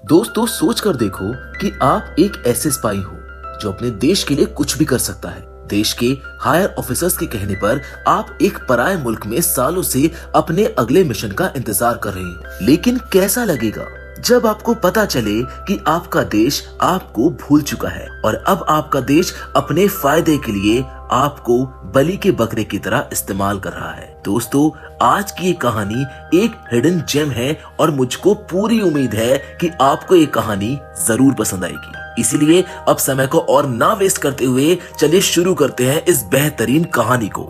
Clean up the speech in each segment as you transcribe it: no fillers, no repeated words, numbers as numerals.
दोस्तों सोच कर देखो कि आप एक ऐसे स्पाई हो जो अपने देश के लिए कुछ भी कर सकता है। देश के हायर ऑफिसर्स के कहने पर आप एक पराये मुल्क में सालों से अपने अगले मिशन का इंतजार कर रहे हो। लेकिन कैसा लगेगा जब आपको पता चले कि आपका देश आपको भूल चुका है और अब आपका देश अपने फायदे के लिए आपको बलि के बकरे की तरह इस्तेमाल कर रहा है। दोस्तों आज की ये कहानी एक हिडन जेम है और मुझको पूरी उम्मीद है कि आपको ये कहानी जरूर पसंद आएगी। इसीलिए अब समय को और ना वेस्ट करते हुए चलिए शुरू करते हैं इस बेहतरीन कहानी को।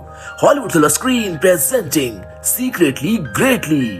Hollywood silver screen presenting secretly greatly.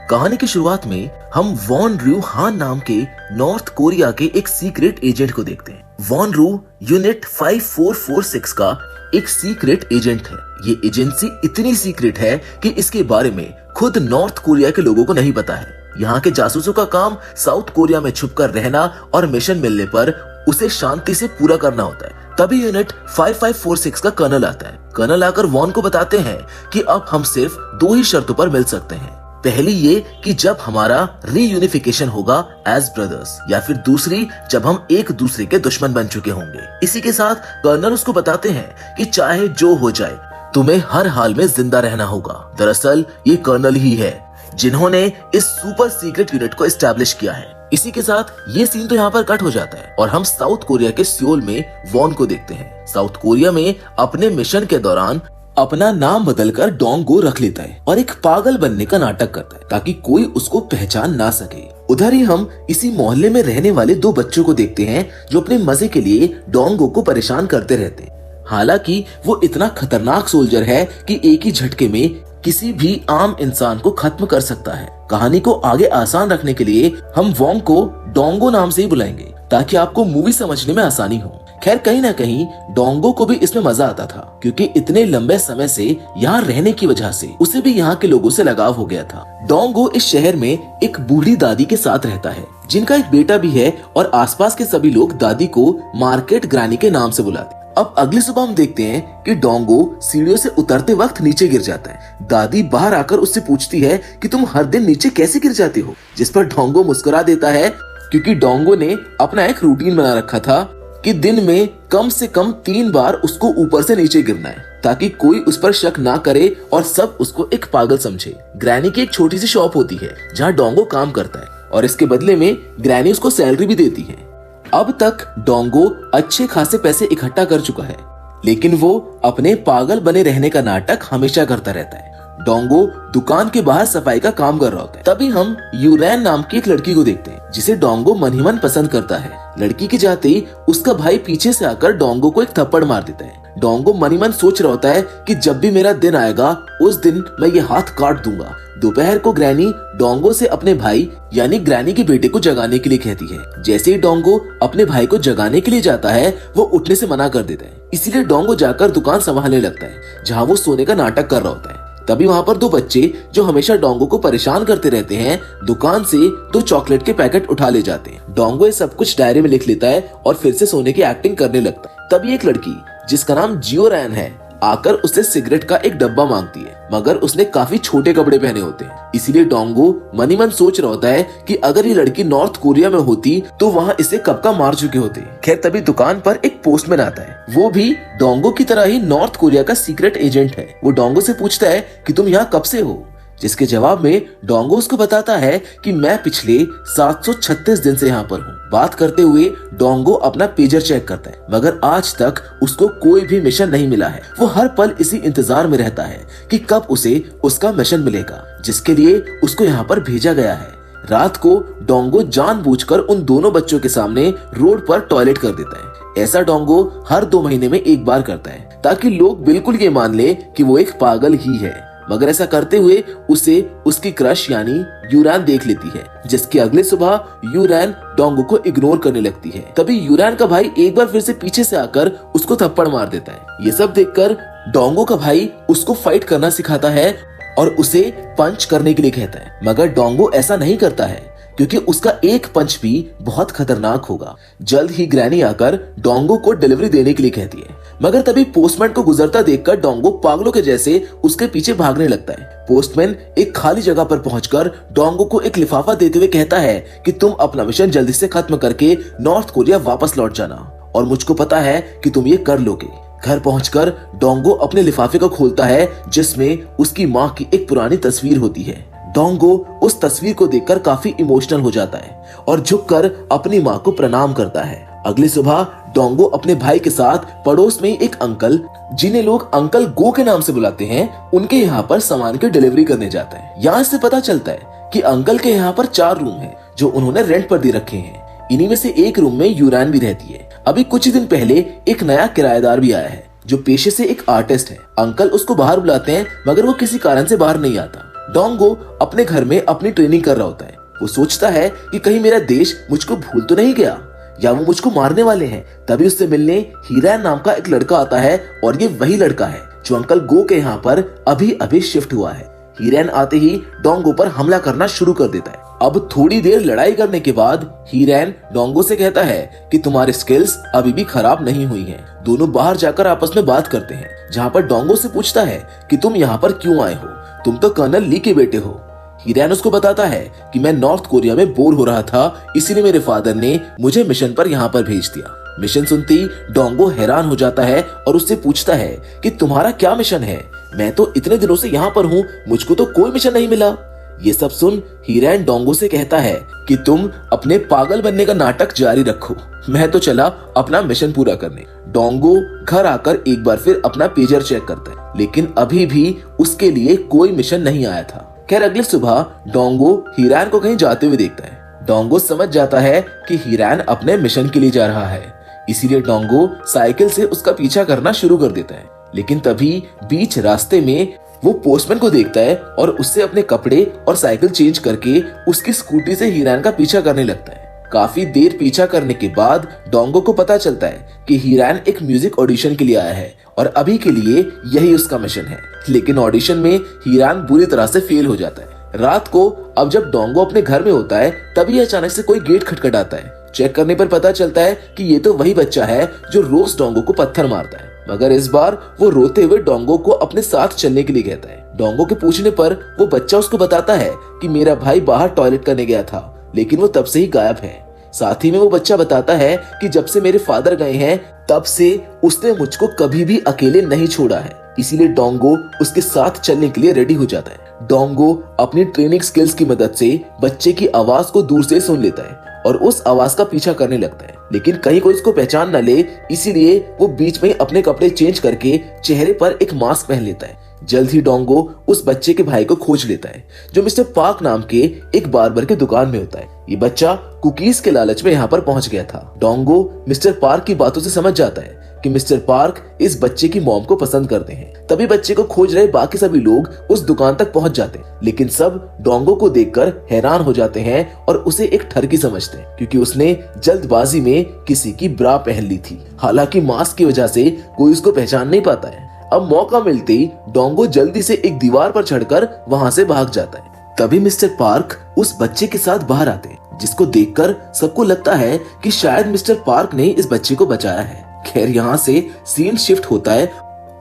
कहानी की शुरुआत में हम वॉन रू हान नाम के नॉर्थ कोरिया के एक सीक्रेट एजेंट को देखते हैं। वॉन रू यूनिट 5446 का एक सीक्रेट एजेंट है। ये एजेंसी इतनी सीक्रेट है कि इसके बारे में खुद नॉर्थ कोरिया के लोगों को नहीं पता है। यहाँ के जासूसों का काम साउथ कोरिया में छुपकर रहना और मिशन मिलने पर उसे शांति से पूरा करना होता है। तभी यूनिट 5546 का कर्नल आता है। कर्नल आकर वॉन को बताते हैं कि अब हम सिर्फ 2 ही शर्तों पर मिल सकते हैं। पहली ये कि जब हमारा रीयूनिफिकेशन होगा एज ब्रदर्स, या फिर दूसरी जब हम एक दूसरे के दुश्मन बन चुके होंगे। इसी के साथ कर्नल उसको बताते हैं कि चाहे जो हो जाए तुम्हें हर हाल में जिंदा रहना होगा। दरअसल ये कर्नल ही है जिन्होंने इस सुपर सीक्रेट यूनिट को एस्टैब्लिश किया है। इसी के साथ ये सीन तो यहाँ पर कट हो जाता है और हम साउथ कोरिया के सियोल में वॉन को देखते हैं। साउथ कोरिया में अपने मिशन के दौरान अपना नाम बदलकर डोंगो रख लेता है और एक पागल बनने का नाटक करता है ताकि कोई उसको पहचान ना सके। उधर ही हम इसी मोहल्ले में रहने वाले 2 बच्चों को देखते हैं जो अपने मजे के लिए डोंगो को परेशान करते रहते हैं। हालांकि वो इतना खतरनाक सोल्जर है कि एक ही झटके में किसी भी आम इंसान को खत्म कर सकता है। कहानी को आगे आसान रखने के लिए हम वॉन्ग को डोंगो नाम से ही बुलाएंगे ताकि आपको मूवी समझने में आसानी हो। खैर कहीं ना कहीं डोंगो को भी इसमें मजा आता था क्योंकि इतने लंबे समय से यहाँ रहने की वजह से उसे भी यहाँ के लोगों से लगाव हो गया था। डोंगो इस शहर में एक बूढ़ी दादी के साथ रहता है जिनका एक बेटा भी है और आसपास के सभी लोग दादी को मार्केट ग्रानी के नाम से बुलाते। अब अगली सुबह हम देखते हैं कि डोंगो सीढ़ियों से उतरते वक्त नीचे गिर जाता है। दादी बाहर आकर उससे पूछती है कि तुम हर दिन नीचे कैसे गिर जाते हो, जिस पर डोंगो मुस्कुरा देता है क्योंकि डोंगो ने अपना एक रूटीन बना रखा था कि दिन में कम से कम 3 बार उसको ऊपर से नीचे गिरना है ताकि कोई उस पर शक ना करे और सब उसको एक पागल समझे। ग्रैनी की एक छोटी सी शॉप होती है जहाँ डोंगो काम करता है और इसके बदले में ग्रैनी उसको सैलरी भी देती है। अब तक डोंगो अच्छे खासे पैसे इकट्ठा कर चुका है लेकिन वो अपने पागल बने रहने का नाटक हमेशा करता रहता है। डोंगो दुकान के बाहर सफाई का काम कर रहा होता है। तभी हम यूरैन नाम की एक लड़की को देखते हैं जिसे डोंगो मन ही मन पसंद करता है। लड़की के जाते ही उसका भाई पीछे से आकर डोंगो को एक थप्पड़ मार देता है। डोंगो मन ही मन सोच रहा होता है कि जब भी मेरा दिन आएगा उस दिन मैं ये हाथ काट दूंगा। दोपहर को ग्रैनी डोंगो से अपने भाई यानी ग्रैनी के बेटे को जगाने के लिए कहती है। जैसे ही डोंगो अपने भाई को जगाने के लिए जाता है वो उठने से मना कर देता है। इसीलिए डोंगो जाकर दुकान संभालने लगता है जहाँ वो सोने का नाटक कर रहा होता है। तभी वहाँ पर 2 बच्चे जो हमेशा डोंगो को परेशान करते रहते हैं दुकान से 2 चॉकलेट के पैकेट उठा ले जाते हैं। डोंगो ये सब कुछ डायरी में लिख लेता है और फिर से सोने की एक्टिंग करने लगता है। तभी एक लड़की जिसका नाम जियोरैन है आकर उससे सिगरेट का एक डब्बा मांगती है मगर उसने काफी छोटे कपड़े पहने होते हैं। इसीलिए डोंगो मन ही मन सोच रहा होता है कि अगर ये लड़की नॉर्थ कोरिया में होती तो वहाँ इसे कब का मार चुके होते। खैर तभी दुकान पर एक पोस्टमैन आता है। वो भी डोंगो की तरह ही नॉर्थ कोरिया का सीक्रेट एजेंट है। वो डोंगो से पूछता है कि तुम यहाँ कब से हो, जिसके जवाब में डोंगो उसको बताता है कि मैं पिछले 736 दिन से यहाँ पर हूँ। बात करते हुए डोंगो अपना पेजर चेक करता है मगर आज तक उसको कोई भी मिशन नहीं मिला है। वो हर पल इसी इंतजार में रहता है कि कब उसे उसका मिशन मिलेगा जिसके लिए उसको यहाँ पर भेजा गया है। रात को डोंगो जानबूझकर उन दोनों बच्चों के सामने रोड पर टॉयलेट कर देता है। ऐसा डोंगो हर 2 महीने में एक बार करता है ताकि लोग बिल्कुल ये मान ले कि वो एक पागल ही है। मगर ऐसा करते हुए उसे उसकी क्रश यानी यूरैन देख लेती है जिसकी अगली सुबह यूरैन डोंगो को इग्नोर करने लगती है। तभी यूरैन का भाई एक बार फिर से पीछे से आकर उसको थप्पड़ मार देता है। ये सब देखकर डोंगो का भाई उसको फाइट करना सिखाता है और उसे पंच करने के लिए कहता है मगर डोंगो ऐसा नहीं करता है क्योंकि उसका एक पंच भी बहुत खतरनाक होगा। जल्द ही ग्रैनी आकर डोंगो को डिलीवरी देने के लिए कहती है मगर तभी पोस्टमैन को गुजरता देखकर डोंगो पागलों के जैसे उसके पीछे भागने लगता है। पोस्टमैन एक खाली जगह पर पहुंचकर डोंगो को एक लिफाफा देते हुए कहता है कि तुम अपना मिशन जल्दी से खत्म करके नॉर्थ कोरिया वापस लौट जाना, और मुझको पता है कि तुम ये कर लोगे। घर पहुंचकर डोंगो अपने लिफाफे को खोलता है जिसमें उसकी माँ की एक पुरानी तस्वीर होती है। डोंगो उस तस्वीर को देखकर काफी इमोशनल हो जाता है और झुककर अपनी माँ को प्रणाम करता है। अगली सुबह डोंगो अपने भाई के साथ पड़ोस में एक अंकल, जिन्हें लोग अंकल गो के नाम से बुलाते हैं, उनके यहाँ पर सामान की डिलीवरी करने जाता है। यहाँ से पता चलता है कि अंकल के यहाँ पर 4 रूम हैं जो उन्होंने रेंट पर दे रखे हैं। इन्हीं में से एक रूम में यूरान भी रहती है। अभी कुछ ही दिन पहले एक नया किराएदार भी आया है जो पेशे से एक आर्टिस्ट है। अंकल उसको बाहर बुलाते हैं मगर वो किसी कारण से बाहर नहीं आता। डोंगो अपने घर में अपनी ट्रेनिंग कर रहा होता है। वो सोचता है कि कहीं मेरा देश मुझको भूल तो नहीं गया या वो मुझको मारने वाले हैं। तभी उससे मिलने हीरैन नाम का एक लड़का आता है और ये वही लड़का है जो अंकल गो के यहाँ पर अभी अभी शिफ्ट हुआ है। हीरैन आते ही डोंगो पर हमला करना शुरू कर देता है। अब थोड़ी देर लड़ाई करने के बाद हीरैन डोंगो से कहता है कि तुम्हारी स्किल्स अभी भी खराब नहीं हुई हैं। दोनों बाहर जाकर आपस में बात करते हैं, जहाँ पर डोंगो से पूछता है कि तुम यहाँ पर क्यों आए हो, तुम तो कर्नल ली के बेटे हो। हीरैन उसको बताता है कि मैं नॉर्थ कोरिया में बोर हो रहा था, इसीलिए मेरे फादर ने मुझे मिशन पर यहाँ पर भेज दिया। मिशन सुनते ही डोंगो हैरान हो जाता है और उससे पूछता है कि तुम्हारा क्या मिशन है, मैं तो इतने दिनों से यहाँ पर हूँ, मुझको तो कोई मिशन नहीं मिला। ये सब सुन हीरैन डोंगो से कहता है कि तुम अपने पागल बनने का नाटक जारी रखो, मैं तो चला अपना मिशन पूरा करने। डोंगो घर आकर एक बार फिर अपना पेजर चेक करता है, लेकिन अभी भी उसके लिए कोई मिशन नहीं आया था। खैर अगली सुबह डोंगो हीरैन को कहीं जाते हुए देखता है। डोंगो समझ जाता है कि हीरैन अपने मिशन के लिए जा रहा है, इसीलिए डोंगो साइकिल से उसका पीछा करना शुरू कर देता है। लेकिन तभी बीच रास्ते में वो पोस्टमैन को देखता है और उससे अपने कपड़े और साइकिल चेंज करके उसकी स्कूटी से हीरैन का पीछा करने लगता है। काफी देर पीछा करने के बाद डोंगो को पता चलता है कि हीरैन एक म्यूजिक ऑडिशन के लिए आया है और अभी के लिए यही उसका मिशन है। लेकिन ऑडिशन में हीरैन बुरी तरह से फेल हो जाता है। रात को अब जब डोंगो अपने घर में होता है तभी अचानक से कोई गेट खटखटाता है। चेक करने पर पता चलता है कि ये तो वही बच्चा है जो रोज डोंगो को पत्थर मारता है, मगर इस बार वो रोते हुए डोंगो को अपने साथ चलने के लिए कहता है। डोंगो के पूछने पर वो बच्चा उसको बताता है कि मेरा भाई बाहर टॉयलेट करने गया था, लेकिन वो तब से ही गायब है। साथ ही में वो बच्चा बताता है कि जब से मेरे फादर गए हैं तब से उसने मुझको कभी भी अकेले नहीं छोड़ा है, इसीलिए डोंगो उसके साथ चलने के लिए रेडी हो जाता है। डोंगो अपनी ट्रेनिंग स्किल्स की मदद से बच्चे की आवाज को दूर से सुन लेता है और उस आवाज का पीछा करने लगता है, लेकिन कहीं कोई इसको पहचान न ले, इसीलिए वो बीच में अपने कपड़े चेंज करके चेहरे पर एक मास्क पहन लेता है। जल्द ही डोंगो उस बच्चे के भाई को खोज लेता है जो मिस्टर पार्क नाम के एक बार्बर के दुकान में होता है। ये बच्चा कुकीज के लालच में यहाँ पर पहुंच गया था। डोंगो मिस्टर पार्क की बातों से समझ जाता है कि मिस्टर पार्क इस बच्चे की मॉम को पसंद करते हैं। तभी बच्चे को खोज रहे बाकी सभी लोग उस दुकान तक पहुंच जाते हैं, लेकिन सब डोंगो को देखकर हैरान हो जाते हैं और उसे एक ठरकी समझते हैं, क्योंकि उसने जल्दबाजी में किसी की ब्रा पहन ली थी। हालांकि मास्क की वजह से कोई उसको पहचान नहीं पाता है। अब मौका मिलते ही डोंगो जल्दी से एक दीवार पर चढ़कर वहां से भाग जाता है। तभी मिस्टर पार्क उस बच्चे के साथ बाहर आते हैं, जिसको देखकर सबको लगता है कि शायद मिस्टर पार्क ने इस बच्चे को बचाया है। खैर यहाँ से सीन शिफ्ट होता है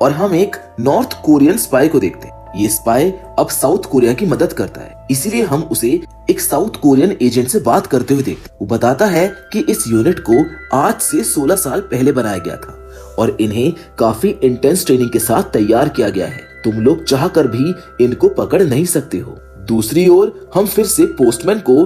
और हम एक नॉर्थ कोरियन स्पाई को देखते हैं। ये स्पाई अब साउथ कोरिया की मदद करता है, इसीलिए हम उसे एक साउथ कोरियन एजेंट से बात करते हुए देखते हैं। वो बताता है कि इस यूनिट को आज से 16 साल पहले बनाया गया था और इन्हें काफी इंटेंस ट्रेनिंग के साथ तैयार किया गया है। तुम लोग चाहकर भी इनको पकड़ नहीं सकते हो। दूसरी ओर हम फिर से पोस्टमैन को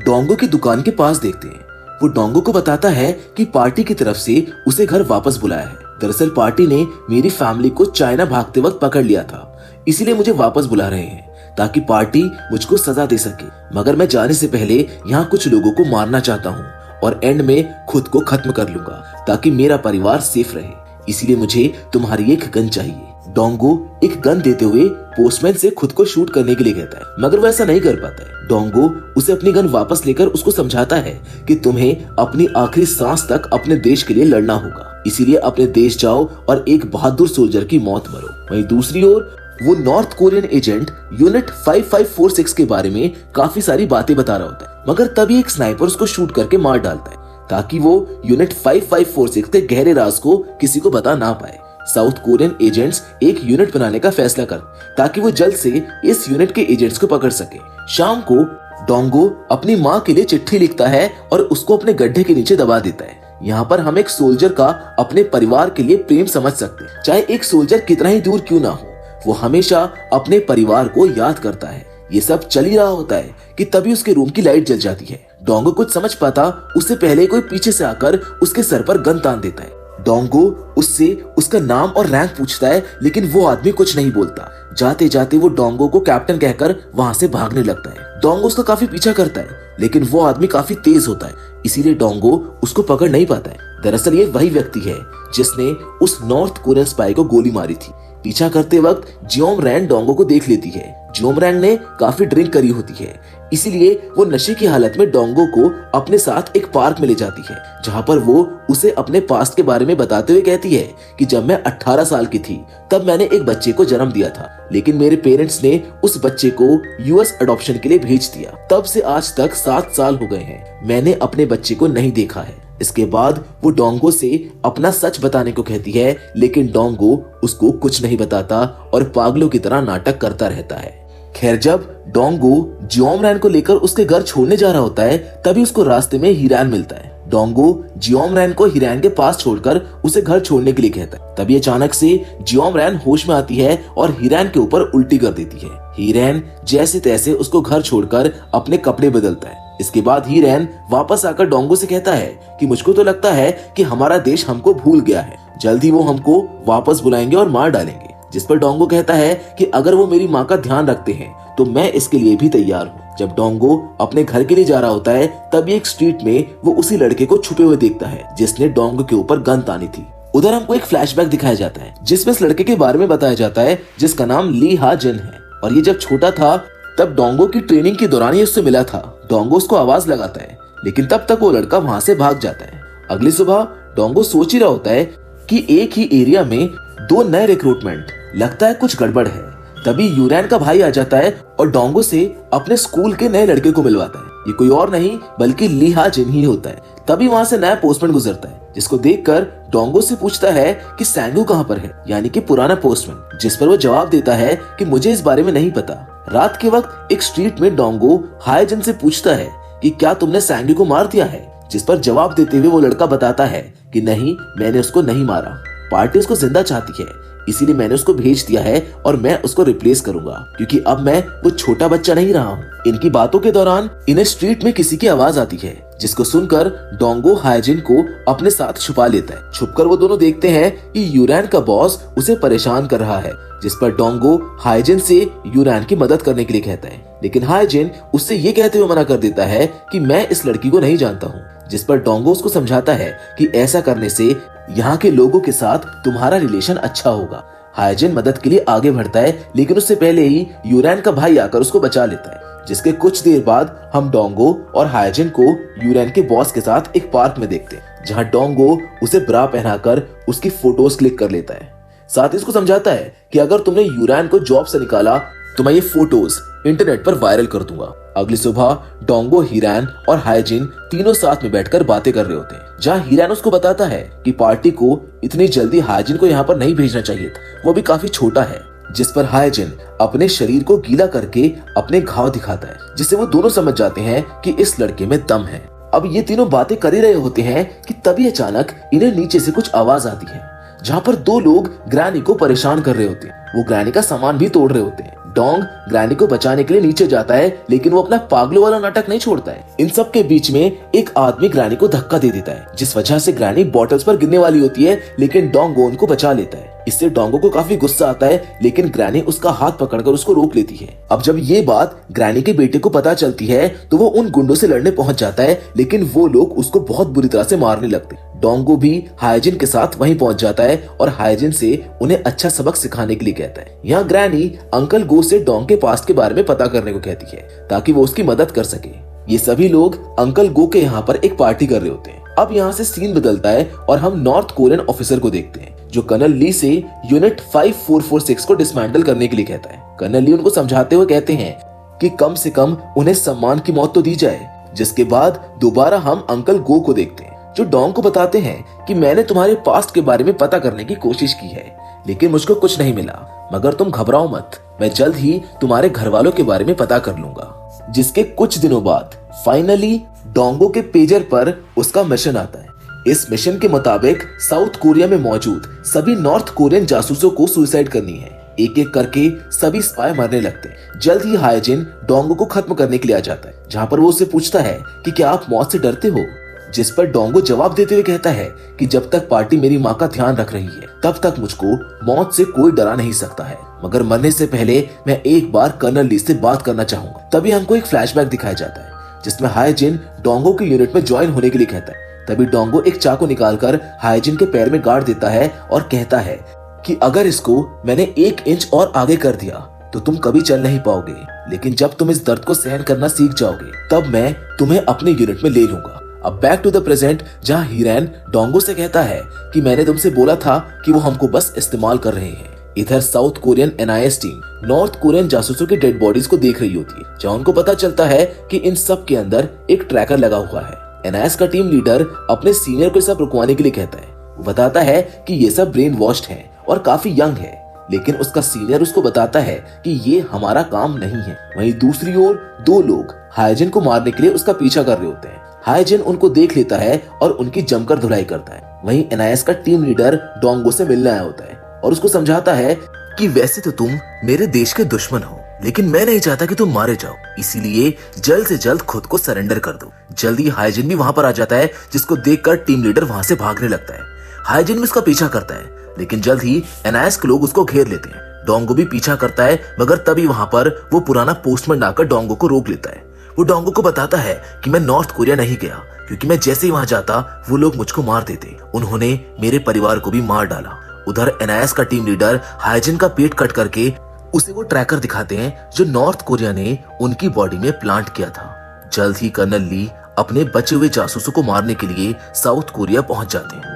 डोंगो की दुकान के पास देखते हैं। वो डोंगो को बताता है कि पार्टी की तरफ से उसे घर वापस बुलाया है। दरअसल पार्टी ने मेरी फैमिली को चाइना भागते वक्त पकड़ लिया था, इसीलिए मुझे वापस बुला रहे हैं ताकि पार्टी मुझको सजा दे सके। मगर मैं जाने से पहले यहाँ कुछ लोगों को मारना चाहता हूँ और एंड में खुद को खत्म कर लूंगा ताकि मेरा परिवार सेफ रहे, इसीलिए मुझे तुम्हारी एक गन चाहिए। डोंगो एक गन देते हुए पोस्टमैन से खुद को शूट करने के लिए कहता है, मगर वो ऐसा नहीं कर पाता है। डोंगो उसे अपनी गन वापस लेकर उसको समझाता है कि तुम्हें अपनी आखिरी सांस तक अपने देश के लिए लड़ना होगा, इसीलिए अपने देश जाओ और एक बहादुर सोल्जर की मौत मरो। वहीं दूसरी ओर वो नॉर्थ कोरियन एजेंट यूनिट 5546 के बारे में काफी सारी बातें बता रहा होता है, मगर तभी एक स्नाइपर उसको शूट करके मार डालता है। ताकि वो यूनिट 5546 के गहरे राज को किसी को बता ना पाए। साउथ कोरियन एजेंट्स एक यूनिट बनाने का फैसला कर ताकि वो जल्द से इस यूनिट के एजेंट्स को पकड़ सके। शाम को डोंगो अपनी माँ के लिए चिट्ठी लिखता है और उसको अपने गड्ढे के नीचे दबा देता है। यहाँ पर हम एक सोल्जर का अपने परिवार के लिए प्रेम समझ सकते हैं। चाहे एक सोल्जर कितना ही दूर क्यों ना हो, वो हमेशा अपने परिवार को याद करता है। ये सब चल ही रहा होता है कि तभी उसके रूम की लाइट जल जाती है। डोंगो कुछ समझ पाता उससे पहले कोई पीछे से आकर उसके सर पर गन तान देता है। डोंगो उससे उसका नाम और रैंक पूछता है, लेकिन वो आदमी कुछ नहीं बोलता। जाते जाते वो डोंगो को कैप्टन कहकर वहां से भागने लगता है। डोंगो उसका काफी पीछा करता है, लेकिन वो आदमी काफी तेज होता है, इसीलिए डोंगो उसको पकड़ नहीं पाता है। दरअसल ये वही व्यक्ति है जिसने उस नॉर्थ कोरियन स्पाई को गोली मारी थी। पीछा करते वक्त जियोम रैन डोंगो को देख लेती है। जियोम रैन ने काफी ड्रिंक करी होती है, इसीलिए वो नशे की हालत में डोंगो को अपने साथ एक पार्क में ले जाती है, जहाँ पर वो उसे अपने पास्ट के बारे में बताते हुए कहती है कि जब मैं 18 साल की थी तब मैंने एक बच्चे को जन्म दिया था, लेकिन मेरे पेरेंट्स ने उस बच्चे को यूएस अडॉप्शन के लिए भेज दिया। तब से आज तक 7 साल हो गए हैं, मैंने अपने बच्चे को नहीं देखा है। इसके बाद वो डोंगो से अपना सच बताने को कहती है, लेकिन डोंगो उसको कुछ नहीं बताता और पागलों की तरह नाटक करता रहता है। खैर, जब डोंगो जियोम रैन को लेकर उसके घर छोड़ने जा रहा होता है, तभी उसको रास्ते में हिरान मिलता है। डोंगो जियोम रैन को हिरान के पास छोड़कर उसे घर छोड़ने के लिए कहता है। तभी अचानक से जियोम रैन होश में आती है और हिरान के ऊपर उल्टी कर देती है। हिरान जैसे तैसे उसको घर छोड़कर अपने कपड़े बदलता है। इसके बाद हिरान वापस आकर डोंगो से कहता है कि मुझको तो लगता है कि हमारा देश हमको भूल गया है, जल्द ही वो हमको वापस बुलाएंगे और मार डालेंगे। जिस पर डोंगो कहता है कि अगर वो मेरी माँ का ध्यान रखते हैं तो मैं इसके लिए भी तैयार हूँ। जब डोंगो अपने घर के लिए जा रहा होता है, तभी एक स्ट्रीट में वो उसी लड़के को छुपे हुए देखता है जिसने डोंगो के ऊपर गन तानी थी। उधर हमको एक फ्लैशबैक दिखाया जाता है जिसमें इस लड़के के बारे में बताया जाता है जिसका नाम ली हा जिन है, और ये जब छोटा था तब डोंगो की ट्रेनिंग के दौरान ये उससे मिला था। डोंगो उसको आवाज लगाता है, लेकिन तब तक वो लड़का वहां से भाग जाता है। अगली सुबह डोंगो सोच ही रहा होता है कि एक ही एरिया में 2 नए रिक्रूटमेंट, लगता है कुछ गड़बड़ है। तभी यूरैन का भाई आ जाता है और डोंगो से अपने स्कूल के नए लड़के को मिलवाता है। ये कोई और नहीं बल्कि ली हा जिन ही होता है। तभी वहां से नया पोस्टमैन गुजरता है, जिसको देखकर डोंगो से पूछता है कि सैंगू कहाँ पर है, यानी कि पुराना पोस्टमैन। जिस पर वो जवाब देता है कि मुझे इस बारे में नहीं पता। रात के वक्त एक स्ट्रीट में डोंगो हायजिन से पूछता है कि क्या तुमने सैंगू को मार दिया है, जिस पर जवाब देते हुए वो लड़का बताता है कि नहीं, मैंने उसको नहीं मारा। पार्टी उसको जिंदा चाहती है, इसीलिए मैंने उसको भेज दिया है और मैं उसको रिप्लेस करूंगा, क्योंकि अब मैं वो छोटा बच्चा नहीं रहा हूँ। इनकी बातों के दौरान इन्हें स्ट्रीट में किसी की आवाज आती है, जिसको सुनकर डोंगो हायजिन को अपने साथ छुपा लेता है। छुपकर वो दोनों देखते हैं कि यूरैन का बॉस उसे परेशान कर रहा है, जिस पर डोंगो हायजिन से यूरैन की मदद करने के लिए कहता है, लेकिन हायजिन उससे ये कहते हुए मना कर देता है कि मैं इस लड़की को नहीं जानता हूँ। जिस पर डोंगो उसको समझाता है कि ऐसा करने से यहाँ के लोगों के साथ तुम्हारा रिलेशन अच्छा होगा। हायजिन मदद के लिए आगे बढ़ता है, लेकिन उससे पहले ही यूरैन का भाई आकर उसको बचा लेता है। जिसके कुछ देर बाद हम डोंगो और हायजिन को यूरैन के बॉस के साथ एक पार्क में देखते हैं, जहाँ डोंगो उसे ब्रा पहनाकर उसकी फोटोज क्लिक कर लेता है। साथ ही उसको समझाता है कि अगर तुमने यूरैन को जॉब से निकाला तो मैं ये फोटोज इंटरनेट पर वायरल कर दूंगा। अगली सुबह डोंगो, हिरान और हायजिन तीनों साथ में बैठकर बातें कर रहे होते हैं, जहाँ हिरान उसको बताता है कि पार्टी को इतनी जल्दी हायजिन को यहाँ पर नहीं भेजना चाहिए था, वो भी काफी छोटा है। जिस पर हायजिन अपने शरीर को गीला करके अपने घाव दिखाता है, जिससे वो दोनों समझ जाते हैं कि इस लड़के में दम है। अब ये तीनों बातें कर ही रहे होते हैं कि तभी अचानक इन्हें नीचे से कुछ आवाज आती है, जहाँ पर 2 लोग ग्रैनी को परेशान कर रहे होते हैं। वो ग्रैनी का सामान भी तोड़ रहे होते हैं। डोंग ग्रैनी को बचाने के लिए नीचे जाता है, लेकिन वो अपना पागलों वाला नाटक नहीं छोड़ता है। इन सब के बीच में एक आदमी ग्रैनी को धक्का दे देता है, जिस वजह से ग्रैनी बॉटल्स पर गिरने वाली होती है, लेकिन डोंगो उनको बचा लेता है। इससे डोंगो को काफी गुस्सा आता है, लेकिन ग्रैनी उसका हाथ पकड़कर उसको रोक लेती है। अब जब ये बात ग्रैनी के बेटे को पता चलती है तो वो उन गुंडों से लड़ने पहुंच जाता है, लेकिन वो लोग उसको बहुत बुरी तरह से मारने लगते हैं। डोंगो भी हायजिन के साथ वहीं पहुंच जाता है और हायजिन से उन्हें अच्छा सबक सिखाने के लिए कहता है। यहाँ ग्रैनी अंकल गो से डोंग के पास्ट के बारे में पता करने को कहती है, ताकि वो उसकी मदद कर सके। ये सभी लोग अंकल गो के यहाँ पर एक पार्टी कर रहे होते हैं। अब यहाँ से सीन बदलता है और हम नॉर्थ कोरियन ऑफिसर को देखते हैं, जो कर्नल ली से यूनिट 5446 को डिसमेंटल करने के लिए कहता है। कर्नल ली उनको समझाते हुए कहते हैं कि कम से कम उन्हें सम्मान की मौत तो दी जाए। जिसके बाद दोबारा हम अंकल गो को देखते हैं, जो डोंग को बताते हैं कि मैंने तुम्हारे पास्ट के बारे में पता करने की कोशिश की है, लेकिन मुझको कुछ नहीं मिला, मगर तुम घबराओ मत, मैं जल्द ही तुम्हारे घर वालों के बारे में पता कर लूंगा। जिसके कुछ दिनों बाद फाइनली डोंगो के पेजर पर उसका मिशन आता है। इस मिशन के मुताबिक साउथ कोरिया में मौजूद सभी नॉर्थ कोरियन जासूसों को सुसाइड करनी है। एक एक करके सभी स्पाई मरने लगते हैं। जल्द ही हायजिन डोंगो को खत्म करने के लिए आ जाता है, जहाँ पर वो उससे पूछता है कि क्या आप मौत से डरते हो, जिस पर डोंगो जवाब देते हुए कहता है कि जब तक पार्टी मेरी माँ का ध्यान रख रही है तब तक मुझको मौत से कोई डरा नहीं सकता है, मगर मरने से पहले मैं एक बार कर्नल ली से बात करना चाहूंगा। तभी हमको एक फ्लैशबैक दिखाया जाता है जिसमें हायजिन डोंगो के यूनिट में ज्वाइन होने के लिए कहता है। तभी डोंगो एक चाकू निकालकर हायजिन के पैर में गाड़ देता है और कहता है कि अगर इसको मैंने 1 इंच और आगे कर दिया तो तुम कभी चल नहीं पाओगे, लेकिन जब तुम इस दर्द को सहन करना सीख जाओगे तब मैं तुम्हें अपने यूनिट में ले लूंगा। अब बैक टू द प्रेजेंट, जहाँ हीरैन डोंगो से कहता है कि मैंने तुमसे बोला था कि वो हमको बस इस्तेमाल कर रहे हैं। इधर South Korean NIS team North Korean जासूसों की डेड बॉडीज को देख रही होती है, जहाँ उनको पता चलता है कि इन सब के अंदर एक ट्रैकर लगा हुआ है। NIS का टीम लीडर अपने सीनियर को सब रुकवाने के लिए कहता है। वो बताता है कि ये सब ब्रेन वॉश्ड है और काफी यंग है, लेकिन उसका सीनियर उसको बताता है कि ये हमारा काम नहीं है। वहीं दूसरी ओर 2 लोग हायजिन को मारने के लिए उसका पीछा कर रहे होते हैं। हायजिन उनको देख लेता है और उनकी जमकर धुलाई करता है। वहीं NIS का टीम लीडर डोंगो से मिलने आया होता है और उसको समझाता है कि वैसे तो तुम मेरे देश के दुश्मन हो, लेकिन मैं नहीं चाहता कि तुम मारे जाओ, इसीलिए जल्द से जल्द खुद को सरेंडर कर दो। जल्दी हायजिन भी वहां पर आ जाता है, जिसको देखकर टीम लीडर वहां से भागने लगता है। हायजिन भी उसका पीछा करता है, लेकिन जल्द ही NIS के लोग उसको घेर लेते हैं। डोंगो भी पीछा करता है, मगर तभी वहां पर वो पुराना पोस्टमैन आकर डोंगो को रोक लेता है। वो डोंगो को बताता है कि मैं नॉर्थ कोरिया नहीं गया, क्योंकि मैं जैसे ही वहां जाता वो लोग मुझको मार देते। उन्होंने मेरे परिवार को भी मार डाला। उधर NIS का टीम लीडर हायजिन का पेट कट करके उसे वो ट्रैकर दिखाते हैं जो नॉर्थ कोरिया ने उनकी बॉडी में प्लांट किया था। जल्द ही कर्नल ली अपने बचे हुए जासूसों को मारने के लिए साउथ कोरिया पहुंच जाते हैं।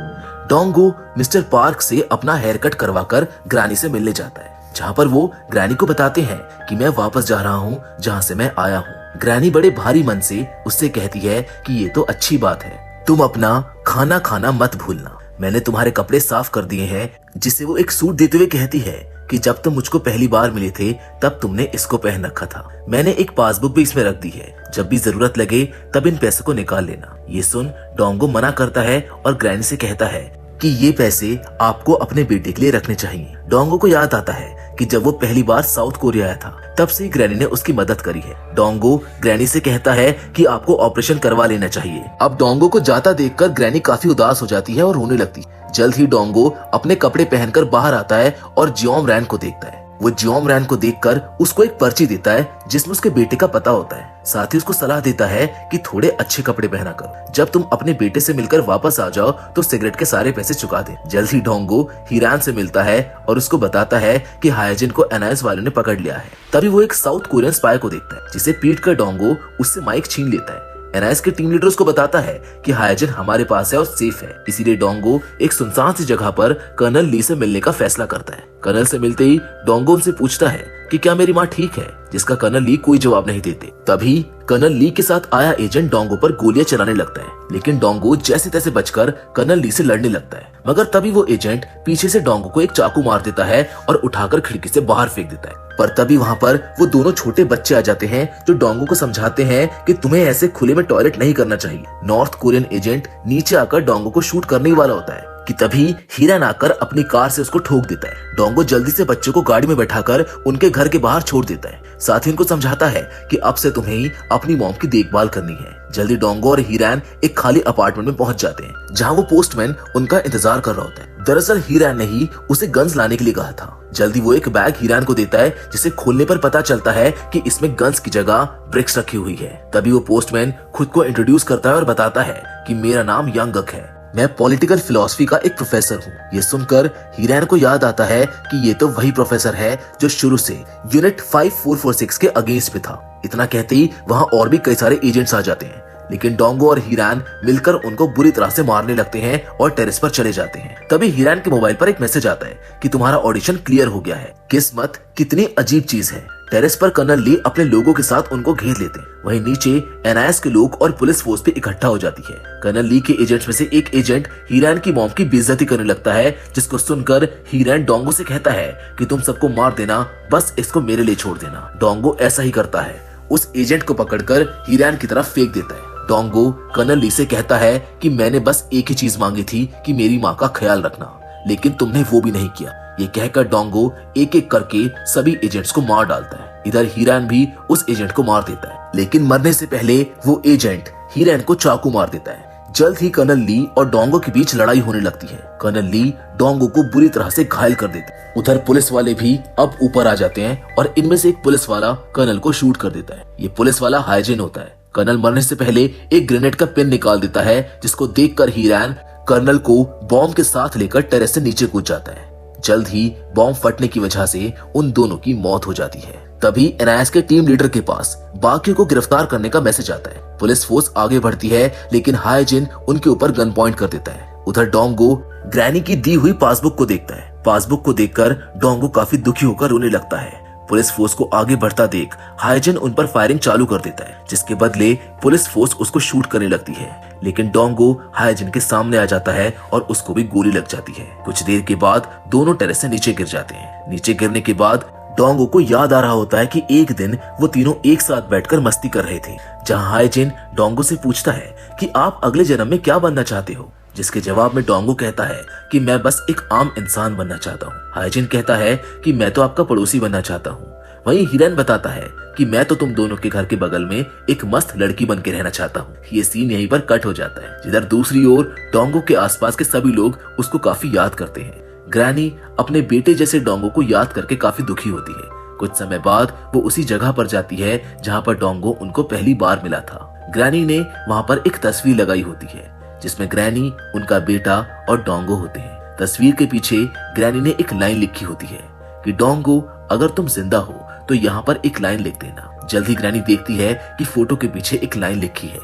डोंगो मिस्टर पार्क से अपना हेयर कट करवाकर ग्रैनी से मिलने जाता है, जहाँ पर वो ग्रैनी को बताते हैं कि मैं वापस जा रहा हूँ जहाँ से मैं आया हूँ। ग्रैनी बड़े भारी मन से उससे कहती है कि ये तो अच्छी बात है, तुम अपना खाना खाना मत भूलना, मैंने तुम्हारे कपड़े साफ कर दिए हैं। जिसे वो एक सूट देते हुए कहती है कि जब तुम मुझको पहली बार मिले थे तब तुमने इसको पहन रखा था, मैंने एक पासबुक भी इसमें रख दी है, जब भी जरूरत लगे तब इन पैसों को निकाल लेना। ये सुन डोंगो मना करता है और ग्रैनी से कहता है कि ये पैसे आपको अपने बेटे के लिए रखने चाहिए। डोंगो को याद आता है कि जब वो पहली बार साउथ कोरिया आया था तब से ग्रैनी ने उसकी मदद करी है। डोंगो ग्रैनी से कहता है कि आपको ऑपरेशन करवा लेना चाहिए। अब डोंगो को जाता देखकर ग्रैनी काफी उदास हो जाती है और रोने लगती है। जल्द ही डोंगो अपने कपड़े पहनकर बाहर आता है और जियोम रैन को देखता है। वो जियोम रैन को देखकर उसको एक पर्ची देता है जिसमें उसके बेटे का पता होता है। साथ ही उसको सलाह देता है कि थोड़े अच्छे कपड़े पहना कर, जब तुम अपने बेटे से मिलकर वापस आ जाओ तो सिगरेट के सारे पैसे चुका दे। जल्द ही डोंगो हीरान से मिलता है और उसको बताता है कि हायजिन को NIS वालों ने पकड़ लिया है। तभी वो एक साउथ कोरियन स्पाई को देखता है, जिसे पीट कर डोंगो उससे माइक छीन लेता है। NIS के टीम लीडर उसको बताता है कि हायजिन हमारे पास है और सेफ है, इसीलिए डोंगो एक सुनसान सी जगह पर कर्नल ली से मिलने का फैसला करता है। कर्नल से मिलते ही डोंगो उनसे पूछता है कि क्या मेरी माँ ठीक है, जिसका कर्नल ली कोई जवाब नहीं देते। तभी कर्नल ली के साथ आया एजेंट डोंगो पर गोलियां चलाने लगता है, लेकिन डोंगो जैसे तैसे बचकर कर्नल ली से लड़ने लगता है। मगर तभी वो एजेंट पीछे से डोंगो को एक चाकू मार देता है और उठाकर खिड़की से बाहर फेंक देता है। पर तभी वहाँ पर वो दोनों छोटे बच्चे आ जाते हैं जो डोंगो को समझाते हैं कि तुम्हें ऐसे खुले में टॉयलेट नहीं करना चाहिए। नॉर्थ कोरियन एजेंट नीचे आकर डोंगो को शूट करने ही वाला होता है कि तभी हीरन आकर अपनी कार से उसको ठोक देता है। डोंगो जल्दी से बच्चों को गाड़ी में बैठाकर उनके घर के बाहर छोड़ देता है। साथ ही उनको समझाता है कि अब से तुम्हें ही अपनी मॉम की देखभाल करनी है। जल्दी डोंगो और हीरन एक खाली अपार्टमेंट में पहुंच जाते हैं, जहां वो पोस्टमैन उनका इंतजार कर रहा होता है। दरअसल हीरन ने ही उसे गन्स लाने के लिए कहा था। जल्दी वो एक बैग हीरन को देता है, जिसे खोलने पर पता चलता है कि इसमें गन्स की जगह ब्रिक्स रखी हुई है। तभी वो पोस्टमैन खुद को इंट्रोड्यूस करता है और बताता है कि मेरा नाम यंगक है, मैं पॉलिटिकल फिलॉसफी का एक प्रोफेसर हूँ। ये सुनकर हीरन को याद आता है कि ये तो वही प्रोफेसर है जो शुरू से यूनिट 5446 के अगेंस्ट में था। इतना कहते ही वहाँ और भी कई सारे एजेंट्स आ जाते हैं, लेकिन डोंगो और हीरन मिलकर उनको बुरी तरह से मारने लगते हैं और टेरेस पर चले जाते हैं। तभी हीरन के मोबाइल पर एक मैसेज आता है कि तुम्हारा ऑडिशन क्लियर हो गया है। किस्मत कितनी अजीब चीज है, टेरेस पर कर्नल ली अपने लोगों के साथ उनको घेर लेते हैं। वहीं नीचे एनआईएस के लोग और पुलिस फोर्स भी इकट्ठा हो जाती है। कर्नल ली के एजेंट्स में से एक एजेंट हीरैन की मॉम की बेइज्जती करने लगता है, जिसको सुनकर हीरैन डोंगो से कहता है कि तुम सबको मार देना, बस इसको मेरे लिए छोड़ देना। डोंगो ऐसा ही करता है, उस एजेंट को पकड़कर हीरैन की तरफ फेंक देता है। डोंगो कर्नल ली से कहता है कि मैंने बस एक ही चीज मांगी थी कि मेरी माँ का ख्याल रखना, लेकिन तुमने वो भी नहीं किया। ये कहकर डोंगो एक एक करके सभी एजेंट्स को मार डालता है। इधर हीरैन भी उस एजेंट को मार देता है, लेकिन मरने से पहले वो एजेंट हीरैन को चाकू मार देता है। जल्द ही कर्नल ली और डोंगो के बीच लड़ाई होने लगती है। कर्नल ली डोंगो को बुरी तरह से घायल कर देते हैं। उधर पुलिस वाले भी अब ऊपर आ जाते हैं और इनमें से एक पुलिस वाला कर्नल को शूट कर देता है। ये पुलिस वाला हाइजिन होता है। कर्नल मरने से पहले एक ग्रेनेड का पिन निकाल देता है, जिसको देखकर हीरैन कर्नल को बॉम्ब के साथ लेकर टेरेस से नीचे कूद जाता है। जल्द ही बॉम्ब फटने की वजह से उन दोनों की मौत हो जाती है। तभी एनआईएस के टीम लीडर के पास बाकियों को गिरफ्तार करने का मैसेज आता है। पुलिस फोर्स आगे बढ़ती है, लेकिन हाइजिन उनके ऊपर गन पॉइंट कर देता है। उधर डोंगो ग्रैनी की दी हुई पासबुक को देखता है। पासबुक को देखकर डोंगो काफी दुखी होकर रोने लगता है। पुलिस फोर्स को आगे बढ़ता देख हाइजिन उन पर फायरिंग चालू कर देता है, जिसके बदले पुलिस फोर्स उसको शूट करने लगती है। लेकिन डोंगो हाइजिन के सामने आ जाता है और उसको भी गोली लग जाती है। कुछ देर के बाद दोनों टेरेस से नीचे गिर जाते हैं। नीचे गिरने के बाद डोंगो को याद आ रहा होता है कि एक दिन वो तीनों एक साथ बैठकर मस्ती कर रहे थे, जहां हाइजिन डोंगो से पूछता है कि आप अगले जन्म में क्या बनना चाहते हो, जिसके जवाब में डोंगो कहता है कि मैं बस एक आम इंसान बनना चाहता हूँ। हाइजिन कहता है कि मैं तो आपका पड़ोसी बनना चाहता हूँ। वहीं हीरैन बताता है कि मैं तो तुम दोनों के घर के बगल में एक मस्त लड़की बन के रहना चाहता हूँ। ये सीन यहीं पर कट हो जाता है। जिधर दूसरी ओर डोंगो के आसपास के सभी लोग उसको काफी याद करते हैं। ग्रैनी अपने बेटे जैसे डोंगो को याद करके काफी दुखी होती है। कुछ समय बाद वो उसी जगह पर जाती है जहाँ पर डोंगो उनको पहली बार मिला था। ग्रैनी ने वहाँ पर एक तस्वीर लगाई होती है, जिसमें ग्रैनी, उनका बेटा और डोंगो होते हैं। तस्वीर के पीछे ग्रैनी ने एक लाइन लिखी होती है कि डोंगो, अगर तुम जिंदा हो तो यहाँ पर एक लाइन लिख देना। जल्द ही ग्रैनी देखती है कि फोटो के पीछे एक लाइन लिखी है,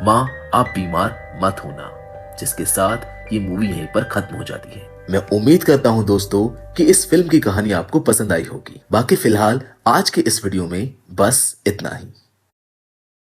माँ आप बीमार मत होना, जिसके साथ ये मूवी यहीं पर खत्म हो जाती है। मैं उम्मीद करता हूँ दोस्तों कि इस फिल्म की कहानी आपको पसंद आई होगी। बाकी फिलहाल आज के इस वीडियो में बस इतना ही।